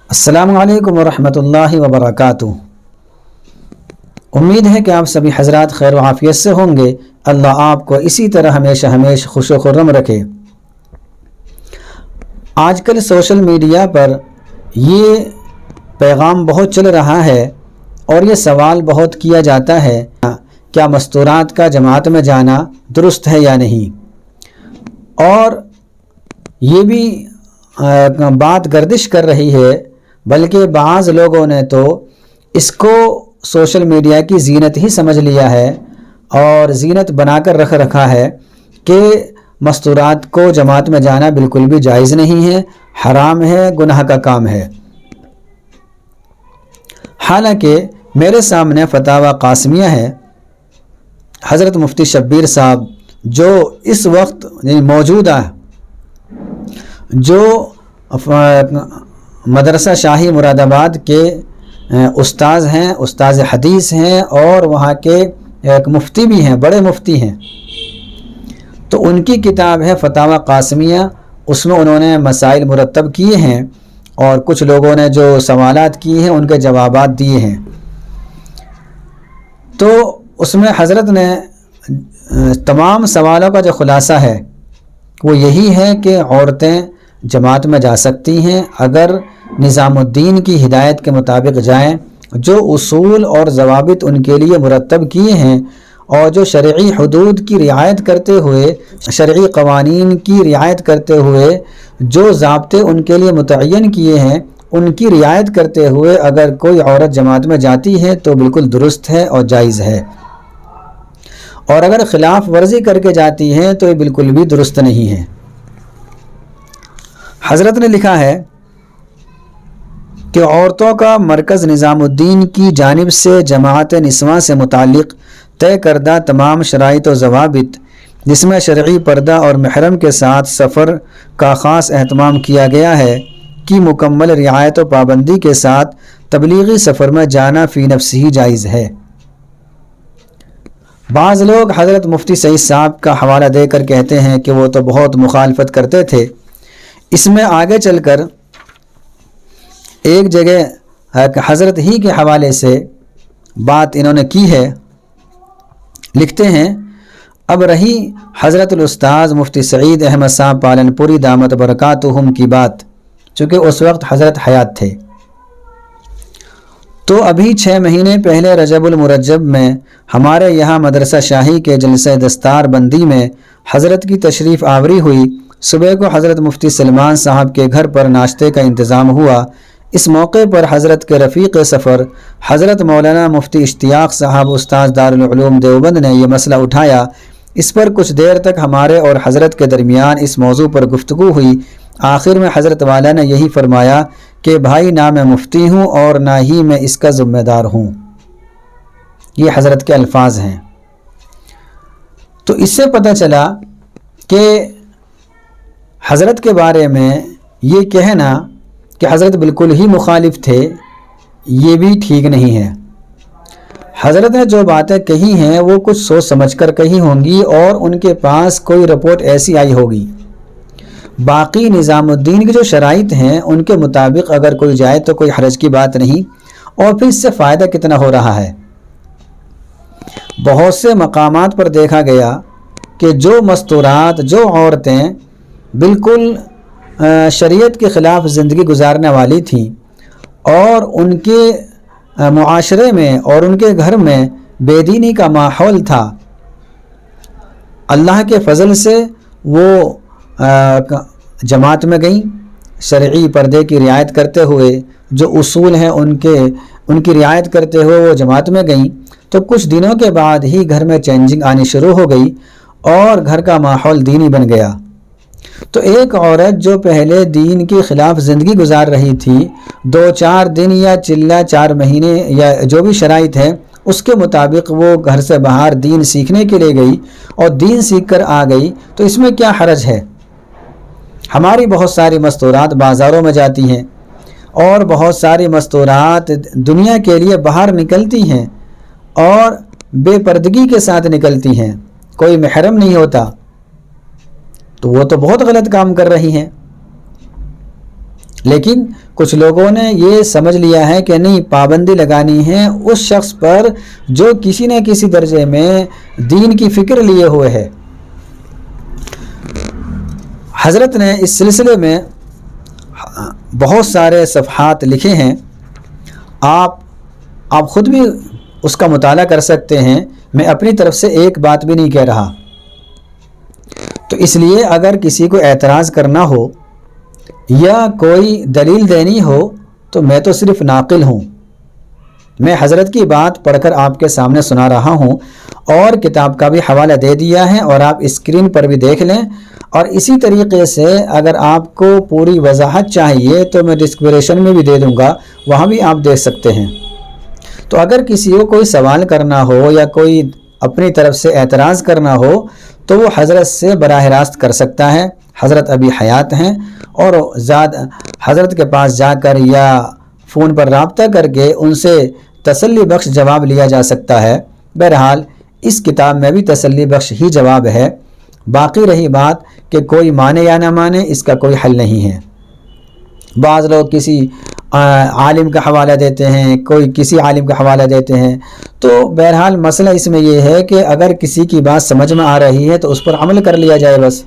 السلام علیکم ورحمۃ اللہ وبرکاتہ۔ امید ہے کہ آپ سبھی حضرات خیر و عافیت سے ہوں گے۔ اللہ آپ کو اسی طرح ہمیشہ خوش و خرم رکھے۔ آج کل سوشل میڈیا پر یہ پیغام بہت چل رہا ہے اور یہ سوال بہت کیا جاتا ہے، کیا مستورات کا جماعت میں جانا درست ہے یا نہیں؟ اور یہ بھی بات گردش کر رہی ہے، بلکہ بعض لوگوں نے تو اس کو سوشل میڈیا کی زینت ہی سمجھ لیا ہے اور زینت بنا کر رکھا ہے کہ مستورات کو جماعت میں جانا بالکل بھی جائز نہیں ہے، حرام ہے، گناہ کا کام ہے۔ حالانکہ میرے سامنے فتاوی قاسمیہ ہے، حضرت مفتی شبیر صاحب جو اس وقت موجودہ جو مدرسہ شاہی مراد آباد کے استاذ ہیں، استاذ حدیث ہیں اور وہاں کے ایک مفتی بھی ہیں، بڑے مفتی ہیں، تو ان کی کتاب ہے فتاوی قاسمیہ۔ اس میں انہوں نے مسائل مرتب کیے ہیں اور کچھ لوگوں نے جو سوالات کیے ہیں ان کے جوابات دیے ہیں۔ تو اس میں حضرت نے تمام سوالوں کا جو خلاصہ ہے وہ یہی ہے کہ عورتیں جماعت میں جا سکتی ہیں اگر نظام الدین کی ہدایت کے مطابق جائیں، جو اصول اور ضوابط ان کے لیے مرتب کیے ہیں اور جو شرعی حدود کی رعایت کرتے ہوئے، شرعی قوانین کی رعایت کرتے ہوئے جو ضابطے ان کے لیے متعین کیے ہیں ان کی رعایت کرتے ہوئے اگر کوئی عورت جماعت میں جاتی ہے تو بالکل درست ہے اور جائز ہے، اور اگر خلاف ورزی کر کے جاتی ہے تو یہ بالکل بھی درست نہیں ہے۔ حضرت نے لکھا ہے کہ عورتوں کا مرکز نظام الدین کی جانب سے جماعت نسواں سے متعلق طے کردہ تمام شرائط و ضوابط، جس میں شرعی پردہ اور محرم کے ساتھ سفر کا خاص اہتمام کیا گیا ہے، کی مکمل رعایت و پابندی کے ساتھ تبلیغی سفر میں جانا فی نفس ہی جائز ہے۔ بعض لوگ حضرت مفتی سعید صاحب کا حوالہ دے کر کہتے ہیں کہ وہ تو بہت مخالفت کرتے تھے۔ اس میں آگے چل کر ایک جگہ حضرت ہی کے حوالے سے بات انہوں نے کی ہے، لکھتے ہیں، اب رہی حضرت الاستاذ مفتی سعید احمد صاحب پالنپوری دامت برکاتہم کی بات، چونکہ اس وقت حضرت حیات تھے، تو ابھی 6 مہینے پہلے رجب المرجب میں ہمارے یہاں مدرسہ شاہی کے جلسہ دستار بندی میں حضرت کی تشریف آوری ہوئی۔ صبح کو حضرت مفتی سلمان صاحب کے گھر پر ناشتے کا انتظام ہوا۔ اس موقع پر حضرت کے رفیق سفر حضرت مولانا مفتی اشتیاق صاحب استاذ دارالعلوم دیوبند نے یہ مسئلہ اٹھایا۔ اس پر کچھ دیر تک ہمارے اور حضرت کے درمیان اس موضوع پر گفتگو ہوئی۔ آخر میں حضرت والا نے یہی فرمایا کہ بھائی نہ میں مفتی ہوں اور نہ ہی میں اس کا ذمہ دار ہوں۔ یہ حضرت کے الفاظ ہیں۔ تو اس سے پتہ چلا کہ حضرت کے بارے میں یہ کہنا کہ حضرت بالکل ہی مخالف تھے، یہ بھی ٹھیک نہیں ہے۔ حضرت نے جو باتیں کہی ہیں وہ کچھ سوچ سمجھ کر کہی ہوں گی اور ان کے پاس کوئی رپورٹ ایسی آئی ہوگی۔ باقی نظام الدین کی جو شرائط ہیں ان کے مطابق اگر کوئی جائے تو کوئی حرج کی بات نہیں، اور پھر اس سے فائدہ کتنا ہو رہا ہے۔ بہت سے مقامات پر دیکھا گیا کہ جو مستورات، جو عورتیں بالکل شریعت کے خلاف زندگی گزارنے والی تھیں اور ان کے معاشرے میں اور ان کے گھر میں بے دینی کا ماحول تھا، اللہ کے فضل سے وہ جماعت میں گئیں، شرعی پردے کی رعایت کرتے ہوئے، جو اصول ہیں ان کی رعایت کرتے ہوئے وہ جماعت میں گئیں، تو کچھ دنوں کے بعد ہی گھر میں چینجنگ آنی شروع ہو گئی اور گھر کا ماحول دینی بن گیا۔ تو ایک عورت جو پہلے دین کے خلاف زندگی گزار رہی تھی، 2-4 دن یا چلہ 4 مہینے یا جو بھی شرائط ہے اس کے مطابق وہ گھر سے باہر دین سیکھنے کے لیے گئی اور دین سیکھ کر آ گئی، تو اس میں کیا حرج ہے؟ ہماری بہت ساری مستورات بازاروں میں جاتی ہیں اور بہت ساری مستورات دنیا کے لیے باہر نکلتی ہیں اور بے پردگی کے ساتھ نکلتی ہیں، کوئی محرم نہیں ہوتا، تو وہ تو بہت غلط کام کر رہی ہیں۔ لیکن کچھ لوگوں نے یہ سمجھ لیا ہے کہ نہیں، پابندی لگانی ہے اس شخص پر جو کسی نہ کسی درجے میں دین کی فکر لیے ہوئے ہے۔ حضرت نے اس سلسلے میں بہت سارے صفحات لکھے ہیں، آپ خود بھی اس کا مطالعہ کر سکتے ہیں، میں اپنی طرف سے ایک بات بھی نہیں کہہ رہا۔ تو اس لیے اگر کسی کو اعتراض کرنا ہو یا کوئی دلیل دینی ہو تو میں تو صرف ناقل ہوں، میں حضرت کی بات پڑھ کر آپ کے سامنے سنا رہا ہوں، اور کتاب کا بھی حوالہ دے دیا ہے، اور آپ اسکرین پر بھی دیکھ لیں، اور اسی طریقے سے اگر آپ کو پوری وضاحت چاہیے تو میں ڈسکرپشن میں بھی دے دوں گا، وہاں بھی آپ دیکھ سکتے ہیں۔ تو اگر کسی کو کوئی سوال کرنا ہو یا کوئی اپنی طرف سے اعتراض کرنا ہو تو وہ حضرت سے براہ راست کر سکتا ہے۔ حضرت ابھی حیات ہیں، اور حضرت کے پاس جا کر یا فون پر رابطہ کر کے ان سے تسلی بخش جواب لیا جا سکتا ہے۔ بہرحال اس کتاب میں بھی تسلی بخش ہی جواب ہے، باقی رہی بات کہ کوئی مانے یا نہ مانے، اس کا کوئی حل نہیں ہے۔ بعض لوگ کسی عالم کا حوالہ دیتے ہیں، کوئی کسی عالم کا حوالہ دیتے ہیں، تو بہرحال مسئلہ اس میں یہ ہے کہ اگر کسی کی بات سمجھ میں آ رہی ہے تو اس پر عمل کر لیا جائے، بس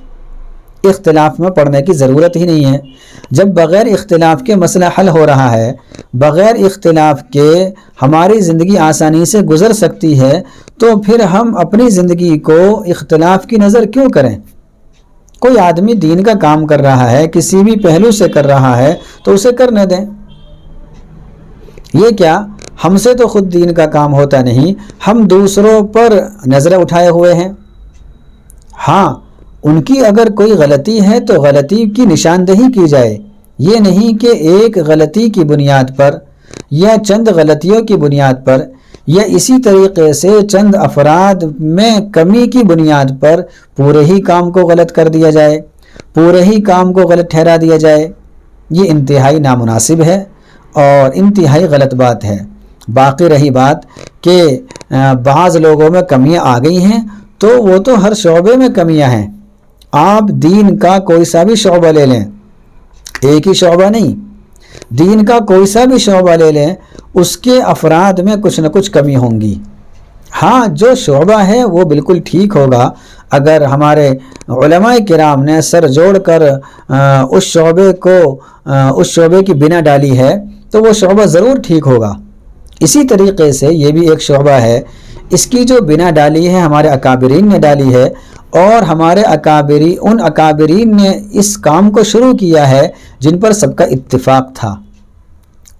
اختلاف میں پڑھنے کی ضرورت ہی نہیں ہے۔ جب بغیر اختلاف کے مسئلہ حل ہو رہا ہے، بغیر اختلاف کے ہماری زندگی آسانی سے گزر سکتی ہے، تو پھر ہم اپنی زندگی کو اختلاف کی نظر کیوں کریں؟ کوئی آدمی دین کا کام کر رہا ہے، کسی بھی پہلو سے کر رہا ہے تو اسے کرنے دیں۔ یہ کیا، ہم سے تو خود دین کا کام ہوتا نہیں، ہم دوسروں پر نظریں اٹھائے ہوئے ہیں۔ ہاں، ان کی اگر کوئی غلطی ہے تو غلطی کی نشاندہی کی جائے، یہ نہیں کہ ایک غلطی کی بنیاد پر یا چند غلطیوں کی بنیاد پر یا اسی طریقے سے چند افراد میں کمی کی بنیاد پر پورے ہی کام کو غلط کر دیا جائے، پورے ہی کام کو غلط ٹھہرا دیا جائے۔ یہ انتہائی نامناسب ہے اور انتہائی غلط بات ہے۔ باقی رہی بات کہ بعض لوگوں میں کمیاں آ گئی ہیں، تو وہ تو ہر شعبے میں کمیاں ہیں۔ آپ دین کا کوئی سا بھی شعبہ لے لیں، ایک ہی شعبہ نہیں، دین کا کوئی سا بھی شعبہ لے لیں، اس کے افراد میں کچھ نہ کچھ کمی ہوں گی۔ ہاں، جو شعبہ ہے وہ بالکل ٹھیک ہوگا، اگر ہمارے علماء کرام نے سر جوڑ کر اس شعبے کی بنا ڈالی ہے تو وہ شعبہ ضرور ٹھیک ہوگا۔ اسی طریقے سے یہ بھی ایک شعبہ ہے، اس کی جو بنا ڈالی ہے ہمارے اکابرین نے ڈالی ہے، اور ہمارے ان اکابرین نے اس کام کو شروع کیا ہے جن پر سب کا اتفاق تھا،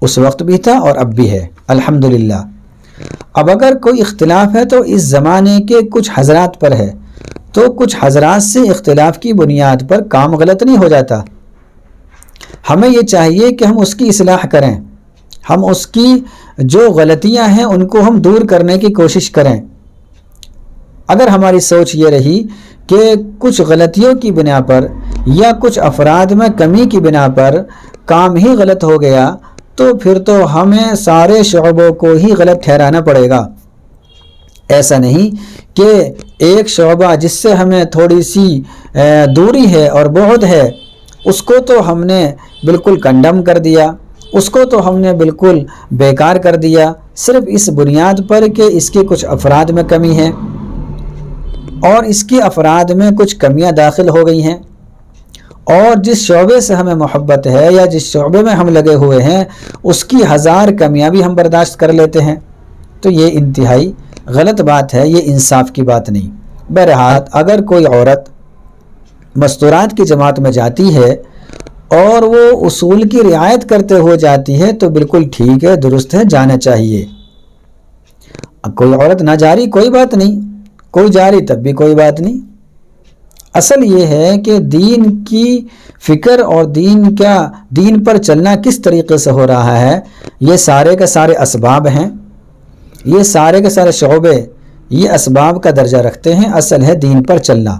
اس وقت بھی تھا اور اب بھی ہے، الحمدللہ۔ اب اگر کوئی اختلاف ہے تو اس زمانے کے کچھ حضرات پر ہے، تو کچھ حضرات سے اختلاف کی بنیاد پر کام غلط نہیں ہو جاتا۔ ہمیں یہ چاہیے کہ ہم اس کی اصلاح کریں، ہم اس کی جو غلطیاں ہیں ان کو ہم دور کرنے کی کوشش کریں۔ اگر ہماری سوچ یہ رہی کہ کچھ غلطیوں کی بنا پر یا کچھ افراد میں کمی کی بنا پر کام ہی غلط ہو گیا، تو پھر تو ہمیں سارے شعبوں کو ہی غلط ٹھہرانا پڑے گا۔ ایسا نہیں کہ ایک شعبہ جس سے ہمیں تھوڑی سی دوری ہے اور بعد ہے، اس کو تو ہم نے بالکل کنڈم کر دیا، اس کو تو ہم نے بالکل بیکار کر دیا، صرف اس بنیاد پر کہ اس کے کچھ افراد میں کمی ہے اور اس کے افراد میں کچھ کمیاں داخل ہو گئی ہیں، اور جس شعبے سے ہمیں محبت ہے یا جس شعبے میں ہم لگے ہوئے ہیں اس کی 1000 کمیاں بھی ہم برداشت کر لیتے ہیں، تو یہ انتہائی غلط بات ہے، یہ انصاف کی بات نہیں۔ بہرحال اگر کوئی عورت مستورات کی جماعت میں جاتی ہے اور وہ اصول کی رعایت کرتے ہوئے جاتی ہے تو بالکل ٹھیک ہے، درست ہے، جانا چاہیے۔ کوئی عورت نہ جاری کوئی بات نہیں، کوئی جاری تب بھی کوئی بات نہیں۔ اصل یہ ہے کہ دین کی فکر اور دین پر چلنا کس طریقے سے ہو رہا ہے، یہ سارے کے سارے اسباب ہیں، یہ سارے کے سارے شعبے یہ اسباب کا درجہ رکھتے ہیں، اصل ہے دین پر چلنا۔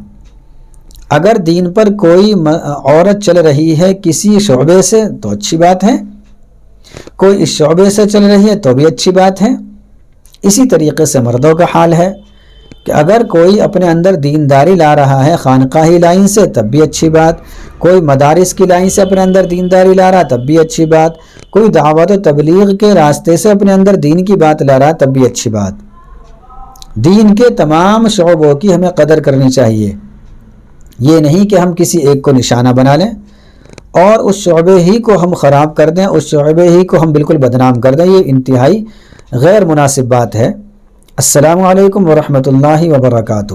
اگر دین پر کوئی عورت چل رہی ہے کسی شعبے سے تو اچھی بات ہے، کوئی اس شعبے سے چل رہی ہے تو بھی اچھی بات ہے۔ اسی طریقے سے مردوں کا حال ہے، کہ اگر کوئی اپنے اندر دینداری لا رہا ہے خانقاہی لائن سے تب بھی اچھی بات، کوئی مدارس کی لائن سے اپنے اندر دینداری لا رہا تب بھی اچھی بات، کوئی دعوت و تبلیغ کے راستے سے اپنے اندر دین کی بات لا رہا تب بھی اچھی بات۔ دین کے تمام شعبوں کی ہمیں قدر کرنی چاہیے، یہ نہیں کہ ہم کسی ایک کو نشانہ بنا لیں اور اس شعبے ہی کو ہم خراب کر دیں، اس شعبے ہی کو ہم بالکل بدنام کر دیں، یہ انتہائی غیر مناسب بات ہے۔ السلام علیکم ورحمۃ اللہ وبرکاتہ۔